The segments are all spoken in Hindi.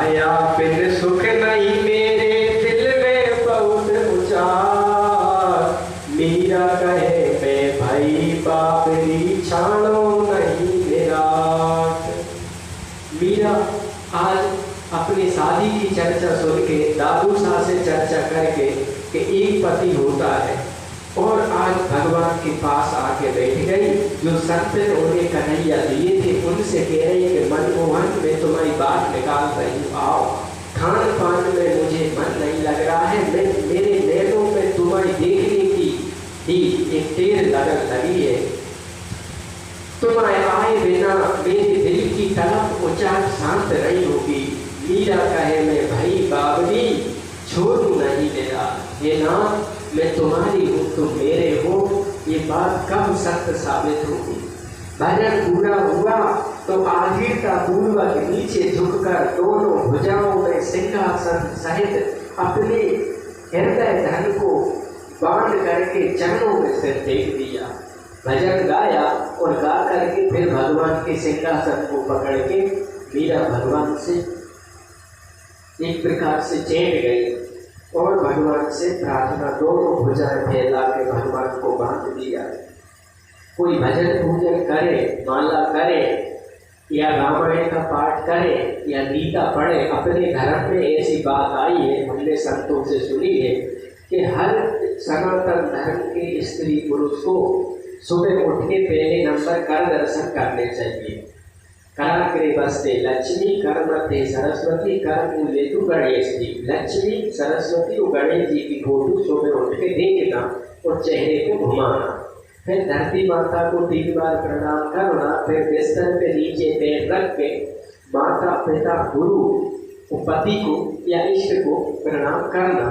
माया बिन सुख नहीं मेरे दिल में बहुत उचार। मीरा कहे मैं भाई बाबरी छानो नहीं निराश। मीरा आज अपनी शादी की चर्चा सुन के दादू शाह से चर्चा करके कि एक पति होता है और आज भगवान के पास आके बैठ गई। जो संत ने उन्हें कन्हैया दिए थे उनसे कह रही कि मनमोहन मैं तुम्हारी बात निकाल रही हूँ, आओ। खान पान में मुझे मन नहीं लग रहा है, मैं मेरे नैनों में तुम्हारी देखने की ही एक टेर लगन लगी है। तुम आए बिना मेरे दिल की तड़प उचाट शांत नहीं होगी। मीरा कहे मैं भाई बाबरी छोड़ू नहीं मेरा। ये नाम मैं तुम्हारी हूँ तुम मेरे हो, ये बात कब सत्य साबित होगी। भजन पूरा हुआ तो आधीरता पूर्वक नीचे झुककर दोनों भुजाओं में सिंहासन सहित अपने हृदय धन को बांध करके चरणों में सिर टेक दिया। भजन गाया और गा करके फिर भगवान के सिंहासन को पकड़ के मीरा भगवान से एक प्रकार से चैन गई और भगवान से प्रार्थना दोनों भुजाएं फैला के भगवान को बांध दिया। कोई भजन पूजन करे, माला करे या रामायण का पाठ करे या गीता पढ़े, अपने धर्म में ऐसी बात आई है, हमने संतों से सुनी है कि हर सनातन धर्म के स्त्री पुरुष को सुबह उठ के पहले नंबर कर दर्शन करने चाहिए। कराग्रे बसते लक्ष्मी कर मध्य सरस्वती कर मूल्य तू गणेश जी। लक्ष्मी सरस्वती और गणेश जी की फोटो सुबह उठ के देखना और चेहरे को घुमाना। फिर धरती माता को 3 बार प्रणाम करना। फिर बिस्तर पे नीचे पैर रख के माता पिता गुरु और पति को या इष्ट को प्रणाम करना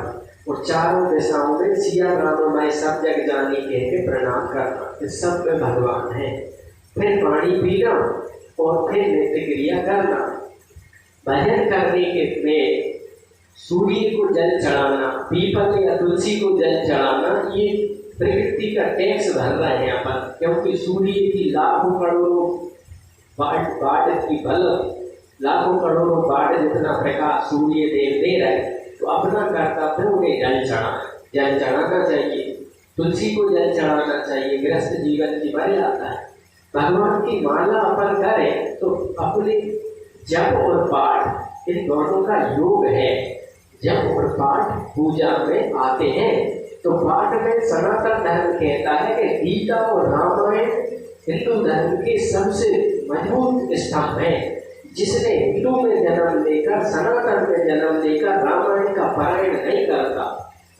और चारों दिशाओं में सिया राम मैं सब जग जानी कह के प्रणाम करना। इस सब में भगवान है। फिर पानी पीना और फिर नित्य क्रिया करना। भजन करने के में सूर्य को जल चढ़ाना, पीपल या तुलसी को जल चढ़ाना, ये प्रकृति का टैक्स भर रहे हैं अपन, क्योंकि सूर्य की लाखों करोड़ों बाढ़ की बल्ब, लाखों करोड़ों बाढ़ जितना प्रकाश सूर्य देव दे रहे, तो अपना कर्तव्य उन्हें जल चढ़ाना चाहिए। तुलसी को जल चढ़ाना चाहिए। गृहस्थ जीवन की मर्यादा है। भगवान की माला अपन करें तो अपने जप और पाठ इन दोनों का योग है। जप और पाठ पूजा में आते हैं तो पाठ में सनातन धर्म कहता है कि गीता और रामायण हिंदू धर्म के सबसे मजबूत स्तंभ है। जिसने हिंदू में जन्म लेकर सनातन में जन्म लेकर रामायण का पारायण नहीं करता,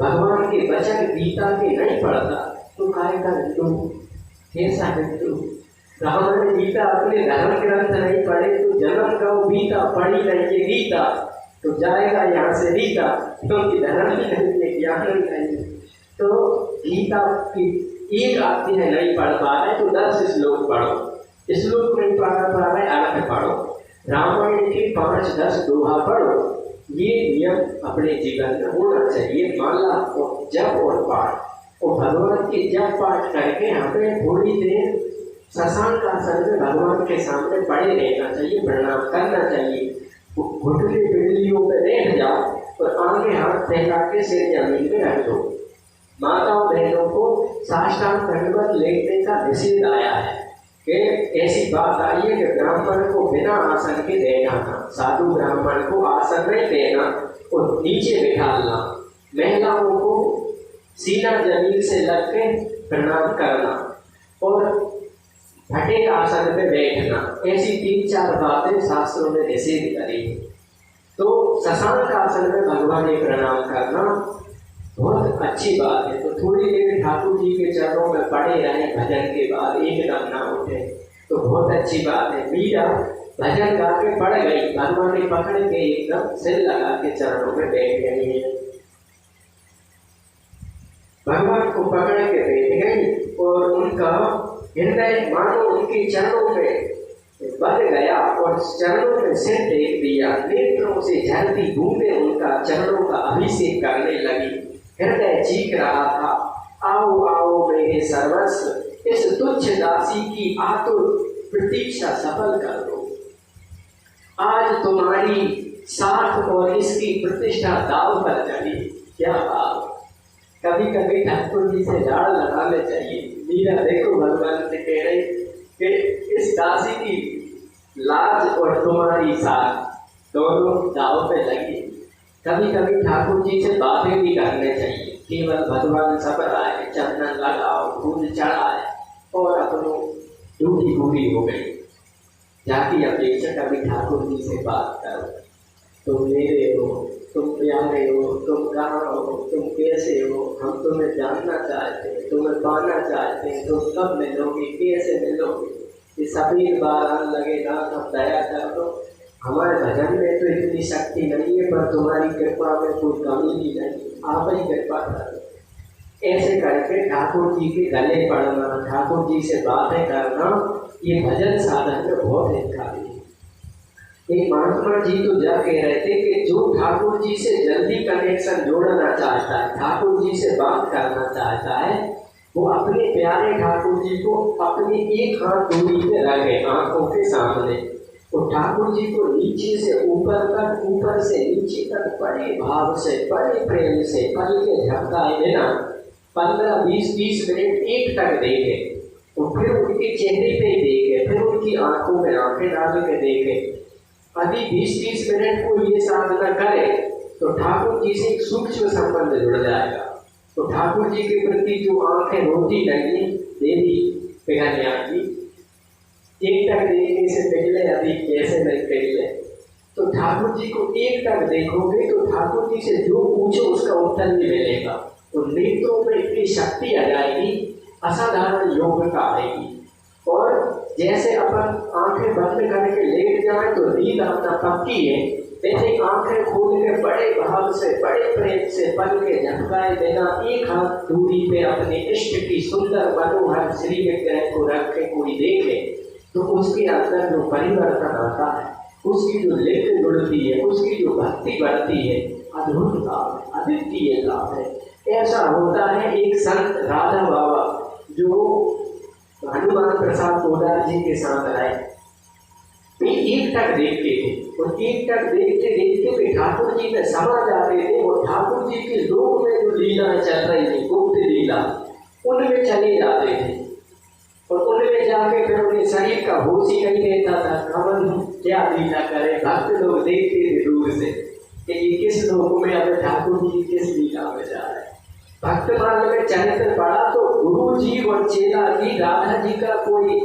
भगवान के वचन गीता के नहीं पढ़ता, तो काय का हिंदू, कैसा हिंदू। रामायण गीता अपने धर्म ग्रंथ नहीं पढ़े तो जन्म का वो गीता पढ़ी नहीं है गीता तो जाएगा यहाँ से रीता, क्योंकि धर्म ही नहीं है, ज्ञान ही नहीं। तो गीता की एक अध्याय नहीं पढ़ पा रहे तो 10 श्लोक पढ़ो, श्लोक नहीं पढ़ पा रहे अर्थ पढ़ो, रामायण के 5-10 दोहा पढ़ो। ये नियम अपने जीवन में होना चाहिए। माला और जप और पाठ और भगवान के जप पाठ करके हमें थोड़ी देर शशांक आसन में भगवान के सामने पड़े रहना चाहिए, प्रणाम करना चाहिए। घुटने बिल्लियों में बैठ जाओ और आगे हाथ फैला के सिर जमीन में रख दो। माताओं बहनों को साष्टांग दंडवत लेटने का निषेध आया है कि ऐसी बात आई है कि ब्राह्मण को बिना आसन के बैठा था, साधु ब्राह्मण को आसन नहीं देना और नीचे बिठाना, महिलाओं को सीना जमीन से लग के प्रणाम करना और भटे आसन पे बैठना, ऐसी 3-4 बातें शास्त्रों ने निषेध करी है। तो शशांक आसन में भगवान ने प्रणाम करना बहुत अच्छी बात है। तो थोड़ी देर ठाकुर जी के चरणों में पड़े रहे भजन के बाद, एकदम ना उठे तो बहुत अच्छी बात है। मीरा भजन गा के पड़ गई, भगवान ने पकड़ के एकदम सिर लगा के चरणों में बैठ गई है। भगवान को पकड़ के बैठ गई और उनका हृदय मानो उनके चरणों में बढ़ गया और चरणों में सिर टेक दिया। नेत्रों से झरती बूंदें उनका चरणों का अभिषेक करने लगी। हृदय चीख रहा था, आओ आओ मेरे सर्वस्व, इस तुच्छ दासी की आतुर प्रतीक्षा सफल कर दो। आज तुम्हारी साथ और इसकी प्रतिष्ठा दाव पर चढ़ी। क्या भाव! कभी कभी ठाकुर जी से लाड़ लगाने चाहिए। मीरा देखो भगवान से कह रही कि इस दासी की लाज और तुम्हारी साथ दोनों दाव पे लगी। कभी कभी ठाकुर जी से बातें भी करने चाहिए। केवल भगवान सबर आए, चंदन लगाओ, फूल चढ़ाए और अपनों ड्यूटी पूरी हो गई। जाती अपेक्षा कभी ठाकुर जी से बात करो। तुम मेरे हो, तुम प्यारे हो, तुम कहाँ हो, तुम कैसे हो, हम तुम्हें जानना चाहते हैं, तुम्हें पाना चाहते हैं, तुम कब मिलोगे, कैसे मिलोगे। ये सफेद बारान लगेगा तब दया कर दो। हमारे भजन में तो इतनी शक्ति नहीं है, पर तुम्हारी कृपा में कोई कमी भी नहीं, आप ही कृपा करो। ऐसे करके ठाकुर जी के गले पड़ना, ठाकुर जी से बातें करना, ये भजन साधन में बहुत हितकारी है। एक महात्मा जी तो जा कह रहे थे कि जो ठाकुर जी से जल्दी कनेक्शन जोड़ना चाहता है, ठाकुर जी से बात करना चाहता है, वो अपने प्यारे ठाकुर जी को अपनी एक हाथ दूरी पे रखे, आंखों के सामने। तो ठाकुर जी को नीचे से ऊपर तक, ऊपर से नीचे तक बड़े भाव से, बड़े प्रेम से पल के झपकाए बिना 15-20 मिनट एक तक देखे। तो फिर उनके चेहरे पे देखे, फिर उनकी आंखों में आंखें डाल के देखे। अभी 20-30 मिनट को ये साधना करे तो ठाकुर जी से एक सूक्ष्म संबंध जुड़ जाएगा। तो ठाकुर जी के प्रति जो आंखें रोती लगी देवी पिघलिया की, एक टक देखने से पहले अभी कैसे नहीं पहले, तो ठाकुर जी को एक टक देखोगे तो ठाकुर जी से जो पूछो उसका उत्तर भी मिलेगा। तो नेत्रों में इतनी शक्ति आ जाएगी, असाधारण योग्यता आएगी। और जैसे अपन आंखें बंद करके लेट जाए तो नींद आना पक्की है, वैसे आंखें खोल के बड़े भाव से, बड़े प्रेम से पल के झपकाए बिना एक हाथ दूरी पे अपने इष्ट की सुंदर मनोहर श्री विग्रह को रख के कोई देखे तो उसके अंदर जो परिवर्तन आता है, उसकी जो लिप्त जुड़ती है, उसकी जो भक्ति बढ़ती है, अद्भुत लाभ है, अद्वितीय लाभ है। ऐसा होता है एक संत राधा बाबा जो हनुमान प्रसाद कोडार जी के साथ आए, एक टक देखते थे और एक टक देखते देखते वे ठाकुर जी में समा जाते थे और ठाकुर जी के लोक में जो लीला चल रही थी, गुप्त लीला, उनमें चले जाते थे। और उनमें जाके फिर उन्हें शरीर का होश ही नहीं रहता था, कमल क्या लीला करे। भक्त लोग देखते थे दूर से कि ये किस लोक में अब ठाकुर जी किस लीला में जा रहे हैं। भक्त मार्ग में चरित्र पड़ा तो गुरु जी और चेला जी, राधा जी का कोई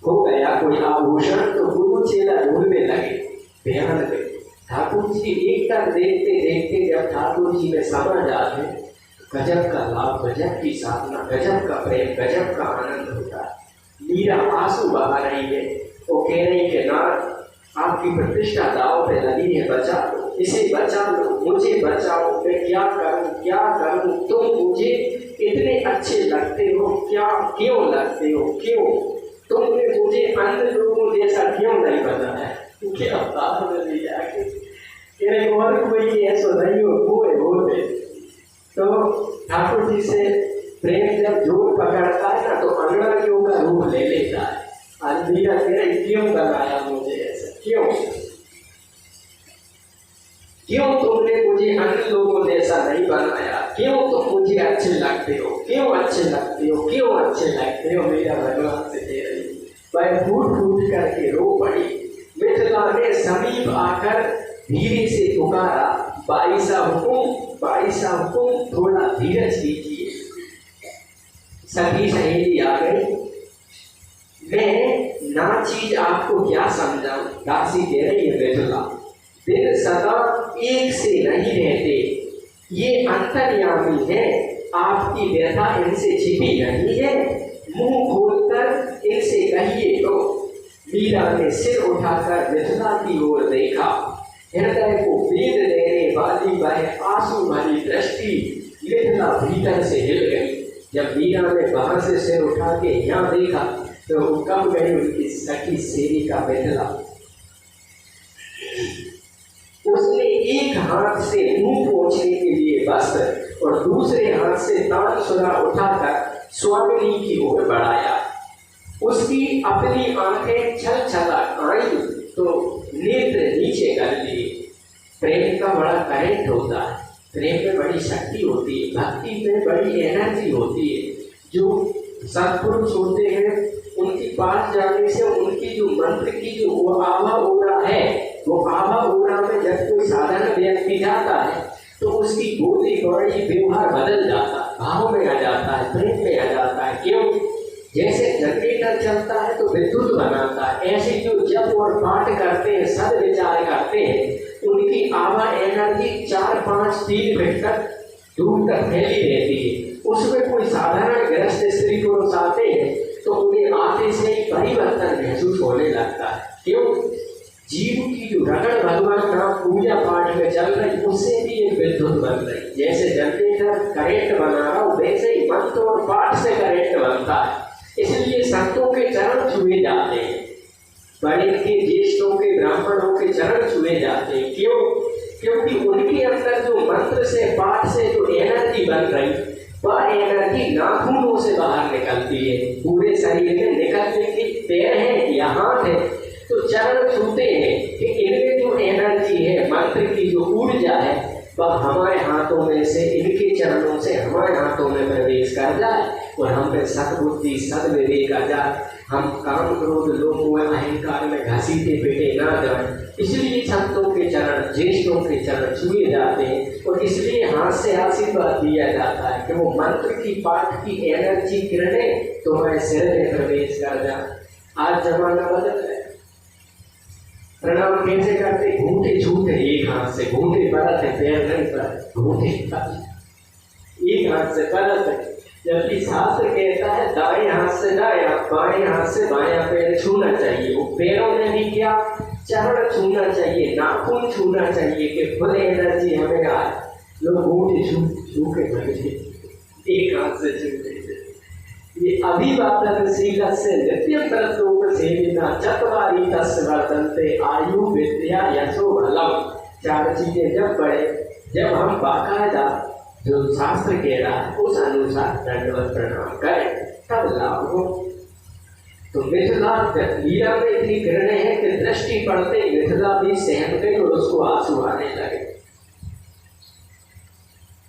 हो गया कोई आभूषण, तो गुरु चेला ढूंढने लगे ध्यान में। ठाकुर जी एक तक देखते देखते जब ठाकुर जी में समा जाते, गजब का लाभ, गजब की साधना, गजब का प्रेम, गजब का आनंद होता है। मीरा आंसू बहा रही है, वो कह रही है नाथ आपकी प्रतिष्ठा दाव पे लगी है, बचा लो, इसे बचा लो, मुझे बचाओ, मैं क्या करूं, क्या करूं, तुम मुझे इतने अच्छे लगते हो, क्या क्यों लगते हो, क्यों तुमने मुझे अन्य लोगों जैसा क्यों नहीं बनाया। क्या बात है जाके तेरे और कोई ऐसा नहीं हो, वो है बोलते। तो ठाकुर जी से प्रेम जब जोर पकड़ता है ना तो अंगड़ियों का रूप ले लेता है। आज मीरा तेरा क्यों बनाया मुझे ऐसा, क्यों क्यों तुमने मुझे अन्य लोगों जैसा नहीं बनाया, क्यों तुम मुझे अच्छे लगते हो, क्यों अच्छे लगते हो, क्यों अच्छे लगते हो। मेरा भगवान से दे रही वह फूट फूट करके रो पड़ी। मिथिला ने समीप आकर धीरे से पुकारा, बाईसा हुकुम, बाईसा हुकुम, थोड़ा धीरज कीजिए। सभी सहेली आ गई। मैं ना चीज आपको क्या समझाऊं, दासी कह रही है मिथिला, दिन सदा एक से नहीं रहते, ये अंतर्यामी है, आपकी व्यथा इनसे छिपी नहीं है, मुंह खोलकर इनसे कहिए तो। मीरा ने सिर उठाकर मिथिला की ओर देखा, हृदय को वेद देने वाली वह आंसू भरी दृष्टि मिथिला भीतर से हिल गई। जब मीरा ने बाहर से सिर उठा के यहाँ देखा तो कब गई उनकी सखी सेविका मिथिला। उसने एक हाथ से मुंह पोंछने के लिए वस्त्र और दूसरे हाथ से तानसुरा उठाकर स्वामिनी की ओर बढ़ाया। उसकी अपनी आंखें छल छला आई तो नेत्र नीचे कर लिए। प्रेम का बड़ा करंट होता है, प्रेम में बड़ी शक्ति होती है, भक्ति में बड़ी एनर्जी होती है। जो सत्पुरुष होते हैं उनके पास जाने से उनकी जो मंत्र की जो वो आभा ओरा है, वो आभा ओरा में जब कोई साधारण व्यक्ति जाता है तो उसकी बोली बड़ी व्यवहार बदल जाता है, भाव में आ जाता है, प्रेम में आ जाता है। क्यों? जैसे जनरेटर चलता है तो विद्युत बनाता है, ऐसे जो जप और पाठ करते हैं, सद विचार करते हैं, उनकी आभा एनर्जी 4-5-3 फीट तक दूर तक फैली रहती है। उसमें कोई साधारण गृहस्थ स्त्री पुरुष आते हैं तो उन्हें आते से ही परिवर्तन महसूस होने लगता है। क्यों? जीव की जो रगड़ भगवान नाम पूजा पाठ में चल रही, उससे भी एक विद्युत बन रही। जैसे जनरेटर करेंट बना रहा हो, वैसे ही मंत्र और पाठ से करेंट बनता है। इसलिए संतों के चरण छुए जाते हैं, बड़े के, ज्येष्ठों के, ब्राह्मणों के चरण छुए जाते हैं। क्यों? क्योंकि उनके अंदर जो मंत्र से, पाठ से जो एनर्जी बन रही, वह एनर्जी नाखूनों से बाहर निकलती है। पूरे शरीर में निकलने की पैर है या हाथ है तो चरण छूते हैं कि इनमें जो एनर्जी है, मंत्र की जो ऊर्जा है, वह हमारे हाथों में से, इनके चरणों से हमारे हाथों में प्रवेश कर जाए और हम में सद्बुद्धि, सद्विवेक आ जाए। हम काम, क्रोध, लोभ व अहंकार में घसीटे पीटे ना जाए। इसलिए संतों के चरण, ज्येष्ठों के चरण छुए जाते हैं और इसलिए हाथ से आशीर्वाद दिया जाता है कि वो मंत्र की, पाठ की एनर्जी किरणें तुम्हारे सिर में प्रवेश कर जाए। आज जमाना बदल है। प्रणाम कैसे करते? घूंटे छूते एक हाथ से, घूंटे परत है, पैर नहीं पर घूंटे एक हाथ से परत है। जबकि शास्त्र कहता है दाएं हाथ से दायां, बाएं हाथ से बायां पैर छूना चाहिए। वो पैरों में भी क्या, चरण छूना चाहिए, नाखून छूना चाहिए कि फुल एनर्जी हमें आए। लोग घूंटे छू के बैठे, एक हाथ से छूते। ये अभिवादनशीलस्य नित्यं प्रतोक सेविना चत्वारि तस्य वर्तन्ते आयु विद्या यशो बलम। 4 चीजें जब बढ़े, जब हम बाकायदा जो शास्त्र कह रहा है उस अनुसार दंडवत प्रणाम करें, तब लाभ हो। तो मिथिला लीला में इतनी किरणें हैं कि दृष्टि पड़ते मिथिला भी सहम गई और उसको आंसू आने लगे।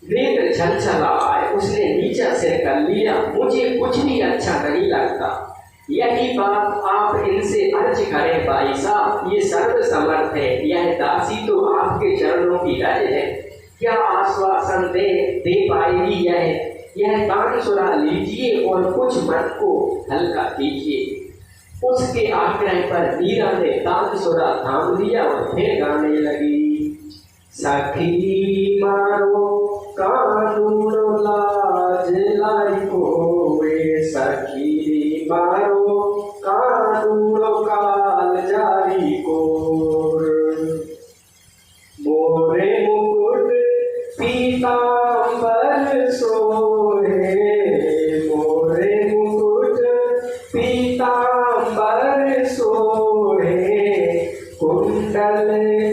नेत्र छलछला आए, उसने नीचा सिर कर लिया, मुझे कुछ भी अच्छा नहीं लगता। यही बात आप इनसे अर्ज करें भाई साहब, ये सर्व समर्थ है, यह दासी तो आपके चरणों की रज है। क्या आश्वासन दे पाएगी यह तान सुरा लीजिए और कुछ मन को हल्का कीजिए। उसके आग्रह पर मीरा ने तान सुरा थाम लिया और फिर गाने लगी। सखी मारो कानून लाज लाई कोवे, सखी मारो कानून काल जारी कोर। मोरे मुकुट पीतांबर सोहे, मोरे मुकुट पीतांबर सोहे, कुंडल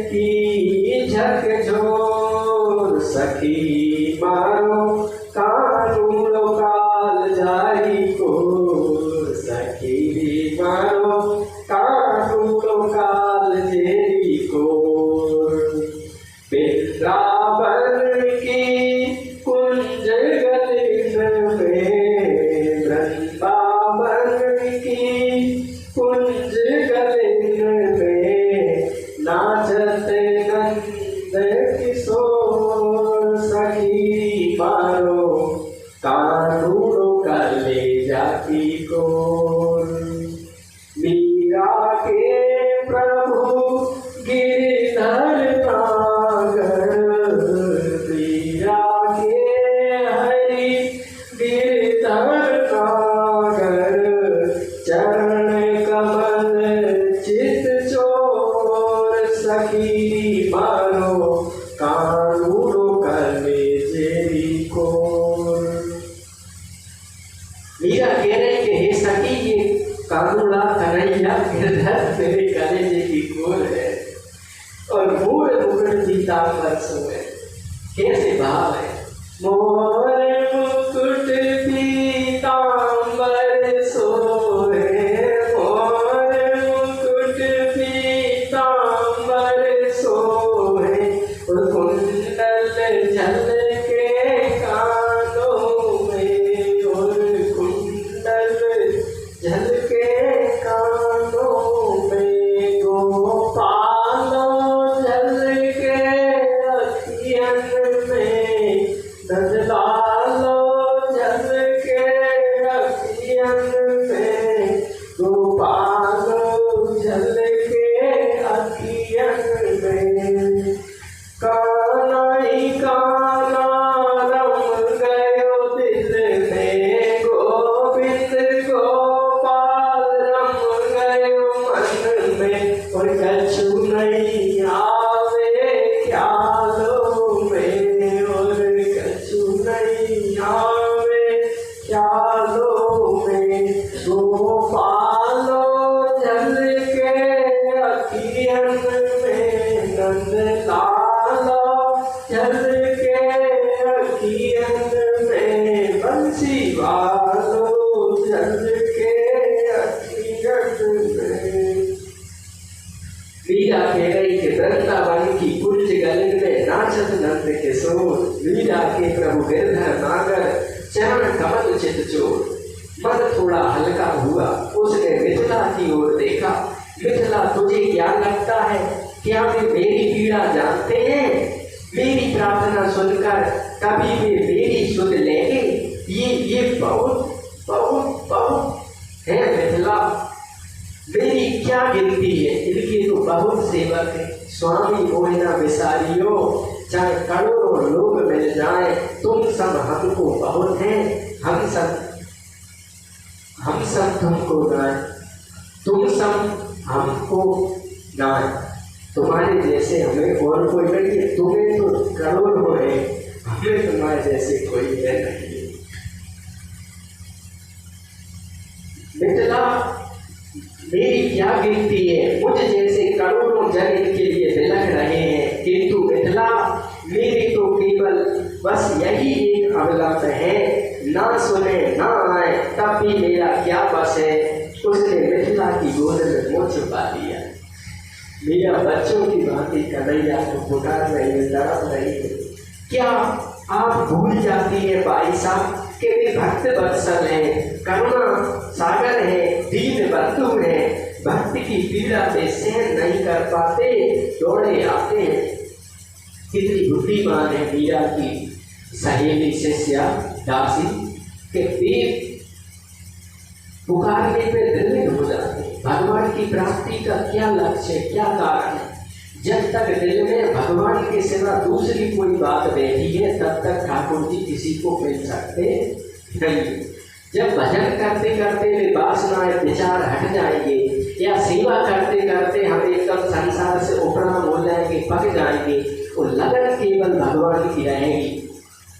की झकझोर। सखी मारो कानून काल जारी कोर, सखी मारो कानून काल जेरी कोर। वृंदावन की कुंज गलिन में, वृंदावन की कुंज गलिन में, नाचत नंद किशोर। सखी मारो कानून काले जाती कोर। मीरा के प्रभु गिरधर नागर, मीरा के हरि गिरधर नागर, चरण कमल चित चोर। सखी मारो कानून करने जेरी कोर। मीरा कह रहे कि हे सखी, ये कानूना कन्हैया गिरधर मेरे कलेजे की कोर है और मोर मुकुट पीतांबर सोए। कैसे भाव है? मोर मुकुट पीतांबर सोए, मोर मुकुट पीतांबर नंद किशोर, मीरा के प्रभु गिरधर नागर, चरण कमल चित चोर। मन थोड़ा हल्का हुआ, उसने मिथिला की ओर देखा। मिथिला तुझे क्या लगता है, क्या वे मेरी पीड़ा जानते हैं? मेरी प्रार्थना सुनकर कभी वे मेरी सुन लेंगे? ये बहुत बहुत बहुत है मिथिला, मेरी क्या गिनती है, इनके तो बहुत सेवक है। स्वामी मोहिना विसारियो, चाहे करोड़ों लोग मिल जाए, तुम सब हमको बहुत हैं। हम सब तुमको गाए, तुम सब हमको गाए। तुम्हारे जैसे हमें और कोई नहीं है, तुम्हें तो करोड़ों है, हमें तुम्हारे जैसे कोई है नहीं। मिथिला मेरी क्या गिनती है, मुझ जैसे करोड़ों जन इनके लिए बिलख रहे हैं, किंतु मिथिला मेरी तो केवल बस यही एक अवलंब है, ना सुने ना आए तब भी मेरा क्या बस है। उसने मिथिला की गोद में मुँह छुपा लिया। मेरा बच्चों की भांति कन्हैया को पुकार रही है, तड़प रही है। क्या आप भूल जाती है भाई साहब कि वे भक्त वत्सल हैं, करुणा सागर है, दीन बंधु है, भक्त की पीड़ा से सहन नहीं कर पाते, दौड़े आते हैं। कितनी बुद्धिमान है मीरा की सहेली शिष्या दासी के पेट पुकारने पे दृढ़ हो जाते। भगवान की प्राप्ति का क्या लक्ष्य, क्या कारण है? जब तक दिल में भगवान के सिवा दूसरी कोई बात बैठी है, तब तक ठाकुर जी किसी को मिल सकते नहीं। जब भजन करते करते वे वासनाएं विचार हट जाएंगे, या सेवा करते करते हम एकदम संसार से उपराम हो जाएंगे, पक जाएंगे, और लगन केवल भगवान की रहेगी,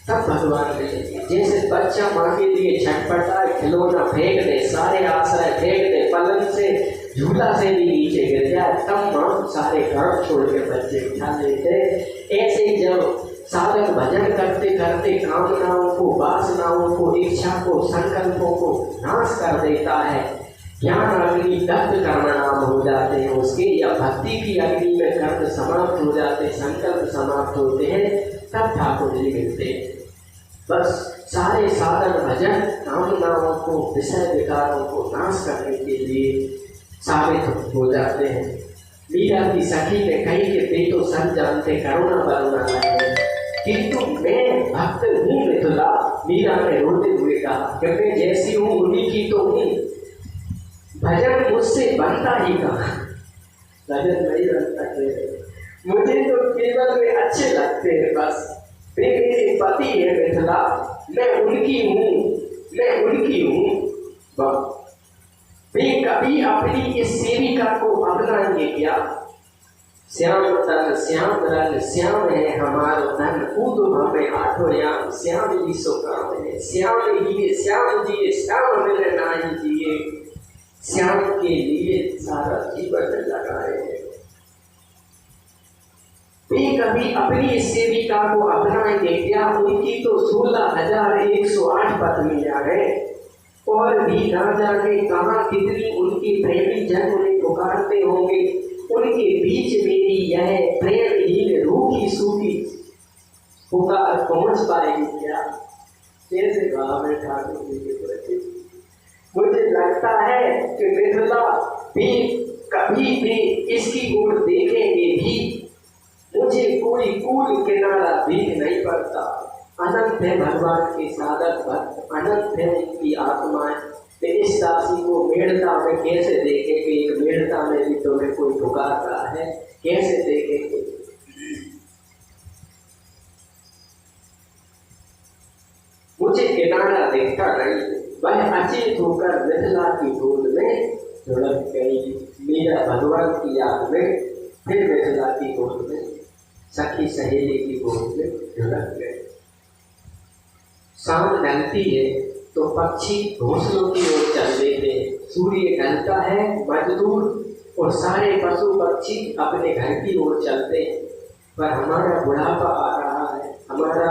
तब भगवान मिलेंगे। जैसे बच्चा माँ के लिए छटपटाए, खिलौना फेंक दे, सारे आश्रय फेंक दे, पलंग से झूला से भी नीचे गिर जाए, तब माँ सारे काम छोड़ के बच्चे उठा लेते। ऐसे जब साधक भजन करते करते कामनाओं को, वासनाओं को, इच्छा को, संकल्पों को नाश कर देता है, ज्ञान अग्नि दग्ध कर्मणाम हो जाते हैं उसके, या भक्ति की अग्नि में कर्म समाप्त हो जाते, संकल्प समाप्त होते हैं, तब ठाकुर जी मिलते हैं। बस सारे साधन भजन कामनाओं को, विषय विकारों को नाश करने के लिए साबित हो जाते हैं। मीरा की सखी ने कही कि ते तो सब जानते करुणा बरुणा है, किंतु मैं भक्त हूँ मिथिला। मीरा ने रोते हुए कहा कि मैं जैसी हूँ उन्हीं की तो हूँ, भजन मुझसे बनता ही कहा, भजन नहीं बनता है, मुझे तो केवल वे अच्छे लगते हैं बस। वे मेरे पति है मिथिला, मैं उनकी हूँ। वे कभी अपनी इस सेविका को अपनाएंगे क्या? श्याम तन श्याम रंग श्याम है हमारो धन, कूदो हमें आठो याम, श्याम जी सो काम है, श्याम जिए श्याम मिले नाई जिए, श्याम के लिए सारा जीवन लगाए हैं। वे कभी अपनी सेविका को अपनाएंगे क्या? उनकी तो 16,108 पत्नियां हैं, और भी ना जाने कहाँ कितनी उनकी प्रेमी जन उन्हें पुकारते होंगे। उनके बीच मेरी यह प्रेमहीन रूखी सूखी पुकार पहुंच पाएगी क्या? कैसे भाव है ठाकुर जी के प्रति? मुझे लगता है कि मिथिला भी कभी भी इसकी ओर देखेंगे भी, मुझे कोई कूल किनारा भीग नहीं पड़ता। अनंत है भगवान के साधक भक्त, अनंत है उनकी आत्माएं। इस दासी को मेढ़ता में कैसे देखेंगे? एक मेढ़ता में भी तुम्हें कोई पुकार रहा है, कैसे देखेंगे? मुझे किनारा दिखता नहीं। वह अचेत होकर मिथिला की गोद में झुलक गई। मीरा भगवान की याद में फिर मिथिला की गोद में, सखी सहेली की गोद में झुलक गए। शाम ढलती है तो पक्षी घोंसलों की ओर चल देते हैं। सूर्य ढलता है, मजदूर और सारे पशु पक्षी अपने घर की ओर चलते हैं। पर हमारा बुढ़ापा आ रहा है, हमारा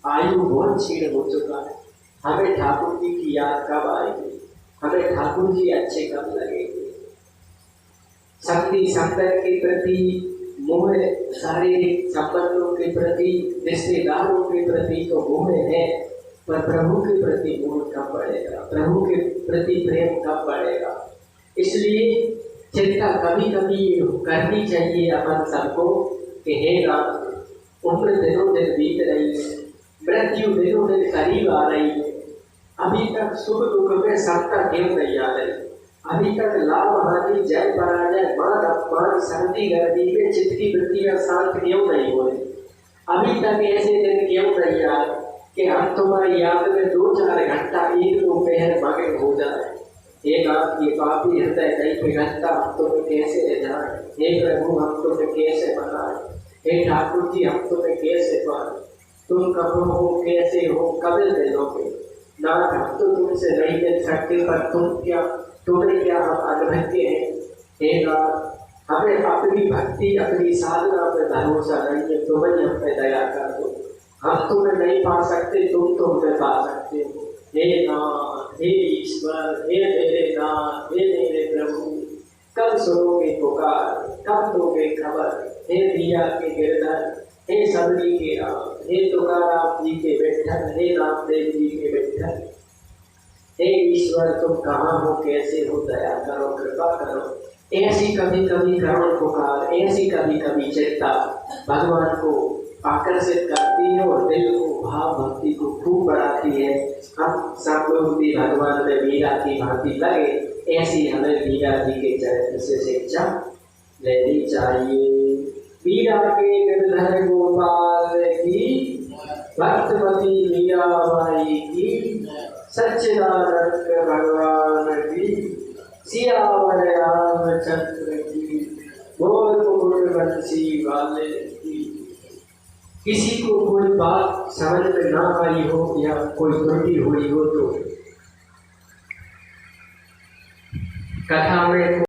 आयु बहुत क्षीण हो चुका है। हमें ठाकुर जी की याद कब आएगी? हमें ठाकुर जी अच्छे कब लगेंगे? शक्ति संतर के प्रति मोह शारीरिक संबंधों के प्रति, रिश्तेदारों के प्रति तो मोह है, पर प्रभु के प्रति मोह कब बढ़ेगा, प्रभु के प्रति प्रेम कब बढ़ेगा। इसलिए चिंता कभी कभी करनी चाहिए अपन सबको कि हे राम, उम्र दिनों दिन बीत रही है, मृत्यु दिनों दिन करीब आ रही है, अभी तक सुख दुख में समता क्यों नहीं आ रही, अभी तक लाभ हानि जय पराजय मान अपमान सर्दी गर्मी में चित्त की वृत्तियां शांत क्यों नहीं हो रही, अभी तक ऐसे दिन क्यों नहीं आए कि हम तुम्हारी याद में 2-4 घंटा एक दोपहर मगन हो जाए। हे नाथ, ये पापी हृदय नहीं पिघलता, हम तुम्हें कैसे जाए। हे प्रभु, हम तुम्हें कैसे मनाए। हे ठाकुर जी, हम तुम्हें कैसे पाए। तुम कब हो, कैसे हो, कब मिलोगे नाथ, हम तो तुमसे नहीं मिल सकते, पर तुम्हें क्या हम अनभिज्ञ हैं। हे नाथ, हमें अपनी भक्ति अपनी साधना पर भरोसा नहीं है, तुम्हें हम पे दया कर दो। हम तुम्हें नहीं पा सकते, तुम तो हमें पा सकते हो। हे नाथ, हे ईश्वर, हे मेरे नाथ, हे मेरे प्रभु, कब सुनोगे पुकार, कब दोगे खबर। हे दिया के गिरधर, हे सबरी के राम, हे तुकाराम जी के विठ्ठल, हे रामदेव जी के विठ्ठल। हे ईश्वर, तुम कहाँ हो, कैसे हो, दया करो, कृपा करो। ऐसी कभी कभी करुण पुकार, ऐसी कभी कभी चिंता भगवान को आकर्षित करती है और दिल को भाव भक्ति को खूब बढ़ाती है। हम सब लोग भी भगवान में मीरा की भांति लगे, ऐसी हमें मीरा जी के चरित्र से शिक्षा लेनी चाहिए। मीरा के गिरधर गोपाल की, भक्तमती मीरा बाई की, सच्चिदानंद भगवान की, सियावर रामचंद्र की, बोल बोल बंसी वाले की। किसी को कोई बात समझ में ना आई हो या कोई त्रुटि हुई हो तो कथा में